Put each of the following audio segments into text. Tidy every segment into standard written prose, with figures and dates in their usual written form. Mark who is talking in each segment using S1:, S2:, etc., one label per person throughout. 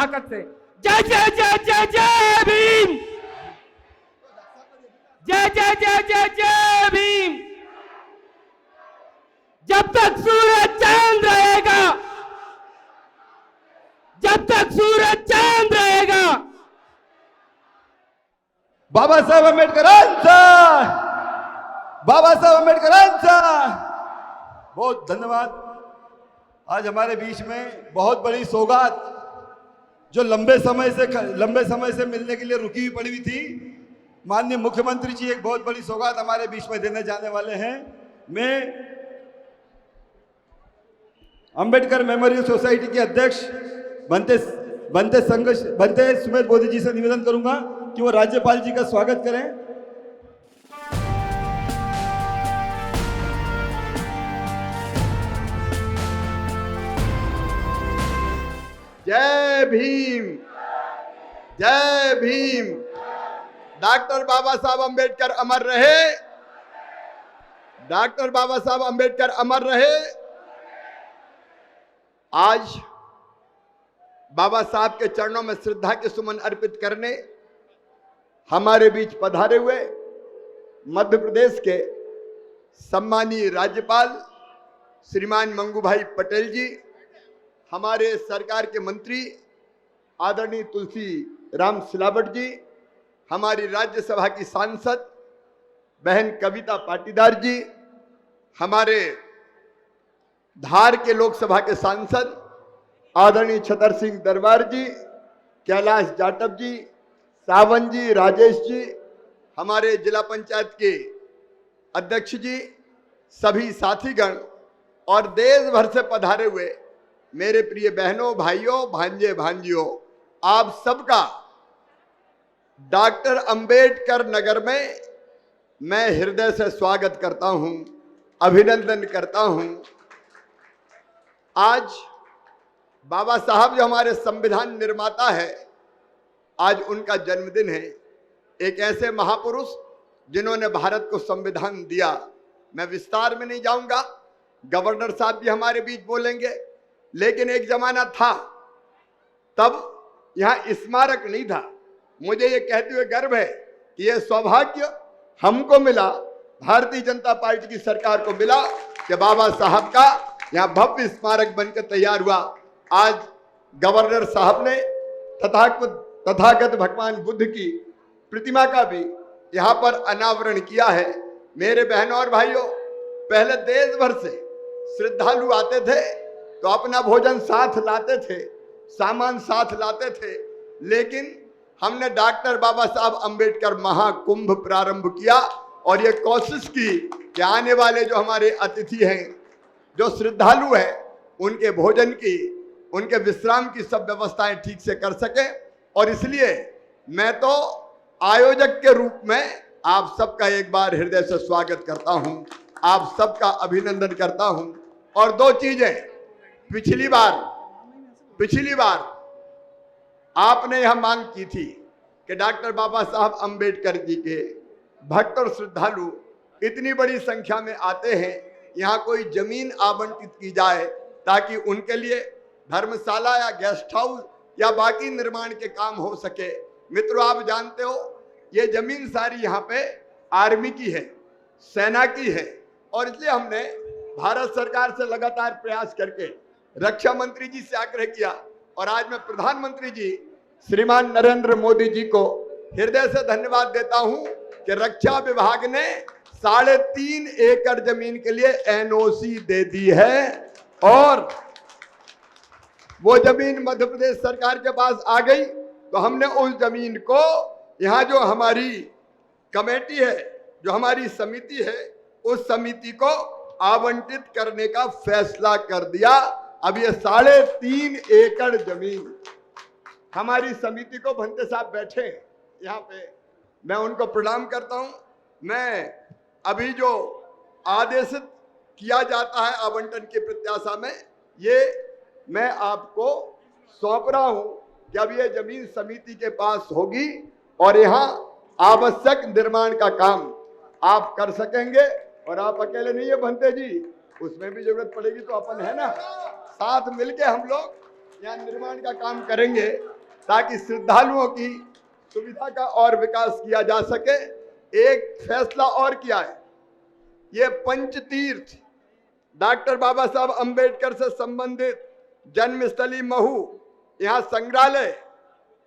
S1: ताकत से। जय जय जय जय जय भीम, जय जय जय जय जय भीम। जब तक सूरज चांद रहेगा, जब तक सूरज चांद रहेगा,
S2: बाबासाहेब आंबेडकरांचा, बाबासाहेब आंबेडकरांचा बहुत धन्यवाद। आज हमारे बीच में बहुत बड़ी सौगात जो लंबे समय से मिलने के लिए रुकी हुई पड़ी हुई थी, माननीय मुख्यमंत्री जी एक बहुत बड़ी सौगात हमारे बीच में देने जाने वाले हैं। मैं अंबेडकर मेमोरियल सोसाइटी के अध्यक्ष बनते सुमेध बोधी जी से निवेदन करूंगा कि वो राज्यपाल जी का स्वागत करें।
S3: जय भीम, जय भीम। डॉक्टर बाबा साहब अंबेडकर अमर रहे, डॉक्टर बाबा साहब अंबेडकर अमर रहे। आज बाबा साहब के चरणों में श्रद्धा के सुमन अर्पित करने हमारे बीच पधारे हुए मध्य प्रदेश के सम्मानीय राज्यपाल श्रीमान मंगू भाई पटेल जी, हमारे सरकार के मंत्री आदरणीय तुलसी राम सिलावट जी, हमारी राज्यसभा की सांसद बहन कविता पाटीदार जी, हमारे धार के लोकसभा के सांसद आदरणीय छतर सिंह दरबार जी, कैलाश जाटव जी, सावन जी, राजेश जी, हमारे जिला पंचायत के अध्यक्ष जी, सभी साथीगण और देश भर से पधारे हुए मेरे प्रिय बहनों, भाइयों, भांजे, भांजियों, आप सबका डॉक्टर अंबेडकर नगर में मैं हृदय से स्वागत करता हूं, अभिनंदन करता हूं। आज बाबा साहब जो हमारे संविधान निर्माता है, आज उनका जन्मदिन है। एक ऐसे महापुरुष जिन्होंने भारत को संविधान दिया। मैं विस्तार में नहीं जाऊंगा, गवर्नर साहब भी हमारे बीच बोलेंगे, लेकिन एक जमाना था तब यहां स्मारक नहीं था। मुझे ये कहते हुए गर्व है कि यह सौभाग्य हमको मिला, भारतीय जनता पार्टी की सरकार को मिला कि बाबा साहब का यहां भव्य स्मारक बनकर तैयार हुआ। आज गवर्नर साहब ने तथागत भगवान बुद्ध की प्रतिमा का भी यहां पर अनावरण किया है। मेरे बहनों और भाइयों, पहले देश भर से श्रद्धालु आते थे तो अपना भोजन साथ लाते थे, सामान साथ लाते थे, लेकिन हमने डॉक्टर बाबा साहब अंबेडकर महाकुंभ प्रारंभ किया और ये कोशिश की कि आने वाले जो हमारे अतिथि हैं, जो श्रद्धालु हैं, उनके भोजन की, उनके विश्राम की सब व्यवस्थाएं ठीक से कर सके। और इसलिए मैं तो आयोजक के रूप में आप सबका एक बार हृदय से स्वागत करता हूं, आप सबका अभिनंदन करता हूं। और दो चीजें, पिछली बार आपने यह मांग की थी कि डॉक्टर बाबा साहब अंबेडकर जी के भक्त और श्रद्धालु इतनी बड़ी संख्या में आते हैं, यहाँ कोई जमीन आवंटित की जाए ताकि उनके लिए धर्मशाला या गेस्ट हाउस या बाकी निर्माण के काम हो सके। मित्रों, आप जानते हो ये जमीन सारी यहाँ पे आर्मी की है, सेना की है, और इसलिए हमने भारत सरकार से लगातार प्रयास करके रक्षा मंत्री जी से आग्रह किया और आज मैं प्रधानमंत्री जी श्रीमान नरेंद्र मोदी जी को हृदय से धन्यवाद देता हूं कि रक्षा विभाग ने 3.5 एकड़ जमीन के लिए एनओसी दे दी है और वो जमीन मध्य प्रदेश सरकार के पास आ गई। तो हमने उस जमीन को यहाँ जो हमारी कमेटी है, जो हमारी समिति है, उस समिति को आवंटित करने का फैसला कर दिया। अब ये 3.5 एकड़ जमीन हमारी समिति को, भंते साहब बैठे यहाँ पे, मैं उनको प्रणाम करता हूँ। मैं अभी जो आदेशित किया जाता है आवंटन की प्रत्याशा में, ये मैं आपको सौंप रहा हूँ कि अब ये जमीन समिति के पास होगी और यहाँ आवश्यक निर्माण का काम आप कर सकेंगे। और आप अकेले नहीं है भंते जी, उसमें भी जरूरत पड़ेगी तो अपन है ना, साथ मिलके हम लोग यहाँ निर्माण का काम करेंगे। ताकि श्रद्धालुओं की सुविधा का और विकास किया जा सके। एक फैसला और किया है, ये पंचतीर्थ डॉक्टर बाबा साहब अंबेडकर से संबंधित जन्मस्थली महू, यहाँ संग्रहालय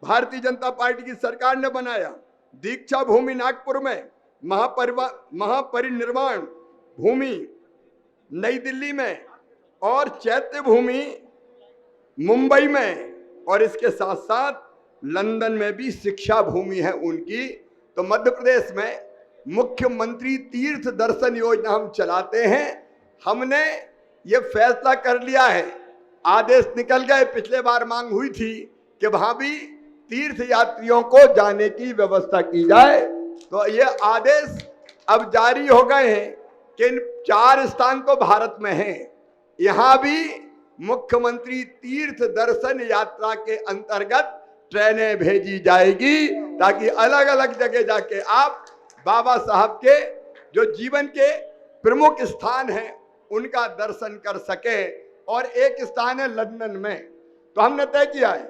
S3: भारतीय जनता पार्टी की सरकार ने बनाया। दीक्षा भूमि नागपुर में, महापरिनिर्वाण भूमि नई दिल्ली में और चैत्य भूमि मुंबई में, और इसके साथ साथ लंदन में भी शिक्षा भूमि है उनकी। तो मध्य प्रदेश में मुख्यमंत्री तीर्थ दर्शन योजना हम चलाते हैं। हमने ये फैसला कर लिया है, आदेश निकल गए, पिछले बार मांग हुई थी कि वहां भी तीर्थ यात्रियों को जाने की व्यवस्था की जाए। तो ये आदेश अब जारी हो गए हैं कि इन 4 स्थान तो भारत में हैं, यहां भी मुख्यमंत्री तीर्थ दर्शन यात्रा के अंतर्गत ट्रेनें भेजी जाएगी, ताकि अलग अलग जगह जाके आप बाबा साहब के जो जीवन के प्रमुख स्थान हैं उनका दर्शन कर सकें। और एक स्थान है लंदन में, तो हमने तय किया है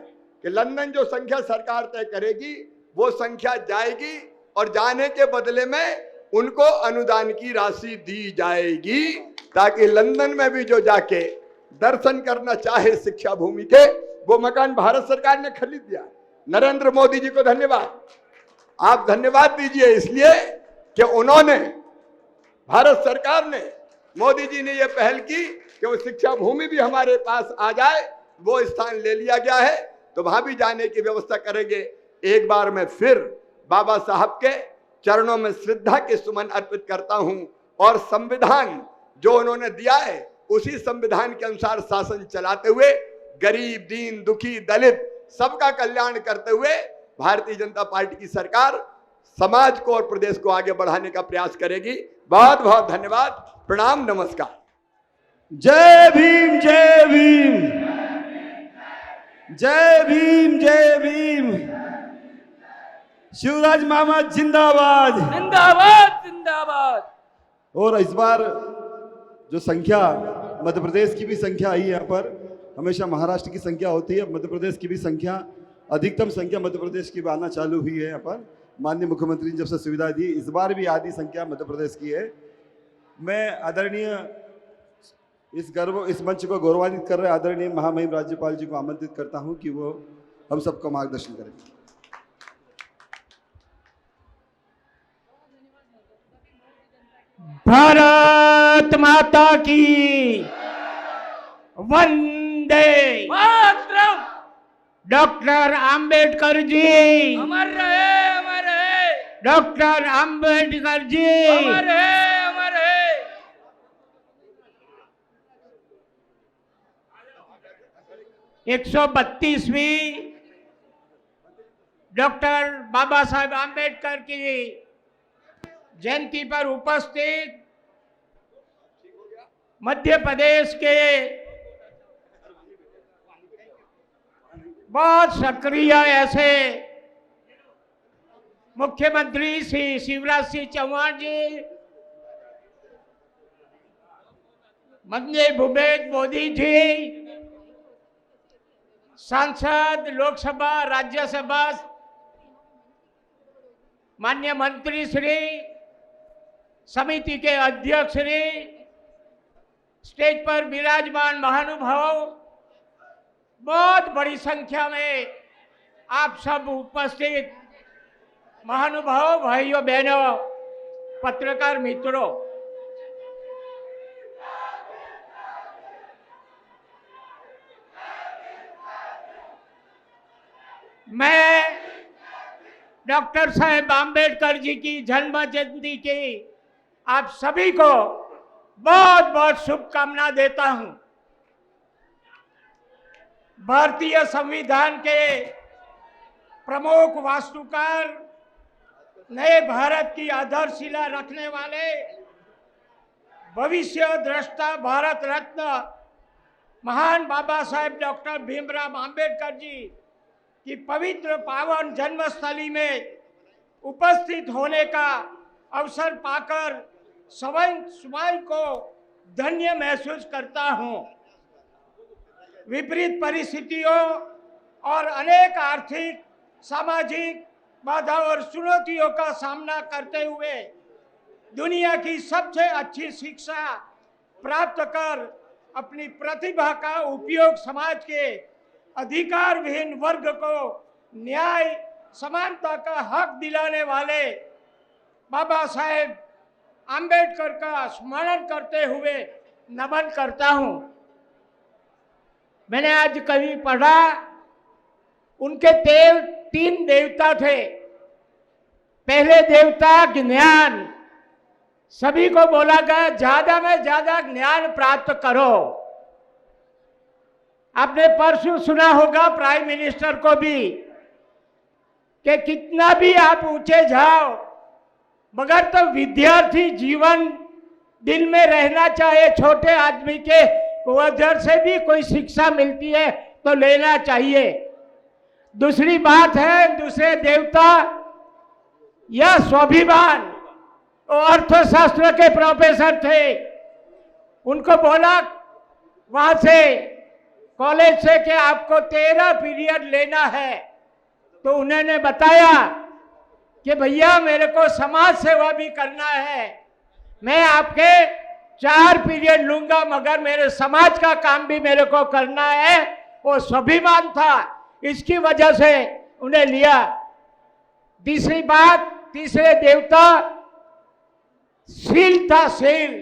S3: कि लंदन जो संख्या सरकार तय करेगी वो संख्या जाएगी, और जाने के बदले में उनको अनुदान की राशि दी जाएगी, ताकि लंदन में भी जो जाके दर्शन करना चाहे शिक्षा भूमि के, वो मकान भारत सरकार ने खरीद दिया। नरेंद्र मोदी जी को धन्यवाद, आप धन्यवाद दीजिए, इसलिए कि उन्होंने, भारत सरकार ने, मोदी जी ने यह पहल की कि वो शिक्षा भूमि भी हमारे पास आ जाए। वो स्थान ले लिया गया है, तो वहां भी जाने की व्यवस्था करेंगे। एक बार मैं फिर बाबा साहब के चरणों में श्रद्धा के सुमन अर्पित करता हूं, और संविधान जो उन्होंने दिया है उसी संविधान के अनुसार शासन चलाते हुए गरीब, दीन, दुखी, दलित सबका कल्याण करते हुए भारतीय जनता पार्टी की सरकार समाज को और प्रदेश को आगे बढ़ाने का प्रयास करेगी। बहुत बहुत धन्यवाद, प्रणाम, नमस्कार।
S2: जय भीम, जय भीम, जय भीम, जय भीम। शिवराज मामा जिंदाबाद,
S1: जिंदाबाद जिंदाबाद।
S2: और इस बार जो संख्या, मध्य प्रदेश की भी संख्या आई है यहाँ पर, हमेशा महाराष्ट्र की संख्या होती है, मध्य प्रदेश की भी संख्या, अधिकतम संख्या मध्य प्रदेश की भी आना चालू हुई है यहाँ पर। माननीय मुख्यमंत्री ने जब से सुविधा दी, इस बार भी आधी संख्या मध्य प्रदेश की है। मैं आदरणीय इस मंच को गौरवान्वित कर रहे आदरणीय महामहिम राज्यपाल जी को आमंत्रित करता हूं कि वो हम सबको मार्गदर्शन करें।
S1: भारत माता की वंदे मातरम। डॉक्टर आम्बेडकर जी अमर रहे, अमर रहे। डॉक्टर आम्बेडकर जी अमर रहे, अमर रहे। 132वीं डॉक्टर बाबा साहेब आम्बेडकर की जयंती पर उपस्थित मध्य प्रदेश के बहुत सक्रिय ऐसे मुख्यमंत्री श्री शिवराज सिंह चौहान जी, माननीय भूपेश मोदी जी, सांसद, लोकसभा, राज्यसभा, माननीय मंत्री श्री, समिति के अध्यक्ष श्री, स्टेज पर विराजमान महानुभाव, बहुत बड़ी संख्या में आप सब उपस्थित महानुभाव, भाइयों बहनों, पत्रकार मित्रों, मैं डॉक्टर साहेब आम्बेडकर जी की जन्म जयंती की आप सभी को बहुत बहुत शुभकामना देता हूं। भारतीय संविधान के प्रमुख वास्तुकार, नए भारत की आधारशिला रखने वाले, भविष्य दृष्टा, भारत रत्न महान बाबा साहेब डॉक्टर भीमराव आम्बेडकर जी की पवित्र पावन जन्मस्थली में उपस्थित होने का अवसर पाकर स्वयं को धन्य महसूस करता हूं। विपरीत परिस्थितियों और अनेक आर्थिक, सामाजिक बाधा और चुनौतियों का सामना करते हुए दुनिया की सबसे अच्छी शिक्षा प्राप्त कर अपनी प्रतिभा का उपयोग समाज के अधिकार विहीन वर्ग को न्याय, समानता का हक दिलाने वाले बाबा साहेब आम्बेडकर का स्मरण करते हुए नमन करता हूं। मैंने आज कभी पढ़ा, उनके 3 देवता थे। पहले देवता ज्ञान, सभी को बोला गया ज्यादा में ज्यादा ज्ञान प्राप्त करो। आपने परसों सुना होगा प्राइम मिनिस्टर को भी कि कितना भी आप ऊंचे जाओ, मगर तो विद्यार्थी जीवन दिल में रहना चाहे। छोटे आदमी के वजह से भी कोई शिक्षा मिलती है तो लेना चाहिए। दूसरी बात है, दूसरे देवता या स्वाभिमान, वो अर्थशास्त्र के प्रोफेसर थे। उनको बोला वहां से, कॉलेज से, कि आपको 13 पीरियड लेना है। तो उन्होंने बताया कि भैया मेरे को समाज सेवा भी करना है, मैं आपके 4 पीरियड लूंगा, मगर मेरे समाज का काम भी मेरे को करना है। वो स्वाभिमान था, इसकी वजह से उन्हें लिया। तीसरी बात, तीसरे देवता शील था, शील।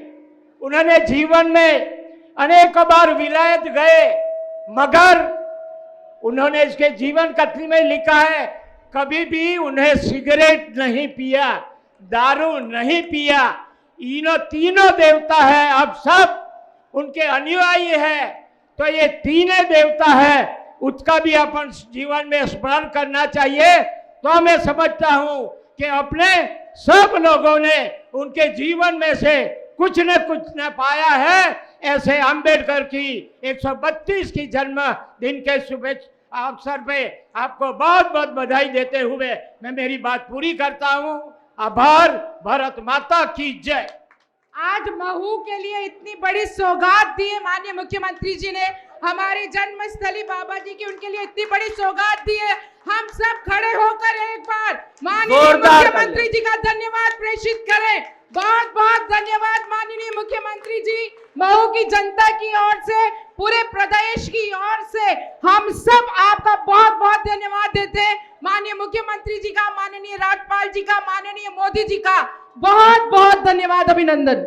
S1: उन्होंने जीवन में अनेक बार विलायत गए, मगर उन्होंने इसके जीवन कथनी में लिखा है, कभी भी उन्हें सिगरेट नहीं पिया, दारू नहीं पिया। इन तीनों देवता है, अब सब उनके अनुयायी है। तो ये तीनों देवता है, उसका भी अपन जीवन में स्मरण करना चाहिए। तो मैं समझता हूं कि अपने सब लोगों ने उनके जीवन में से कुछ न पाया है। ऐसे अंबेडकर की 132 की जन्म दिन के शुभेच्छा अवसर पे आपको बहुत बहुत बधाई देते हुए मैं मेरी बात पूरी करता हूं। आभार। भारत माता की जय।
S4: आज महू के लिए इतनी बड़ी सौगात दी है माननीय मुख्यमंत्री जी ने, हमारी जन्मस्थली बाबा जी की, उनके लिए इतनी बड़ी सौगात दी है। हम सब खड़े होकर एक बार माननीय मुख्यमंत्री जी का धन्यवाद प्रेषित करें। बहुत बहुत धन्यवाद माननीय मुख्यमंत्री जी। महू की जनता की ओर से, पूरे प्रदेश की ओर से हम सब आपका बहुत बहुत धन्यवाद देते हैं। माननीय मुख्यमंत्री जी का, माननीय राज्यपाल जी का, माननीय मोदी जी का बहुत बहुत धन्यवाद, अभिनंदन।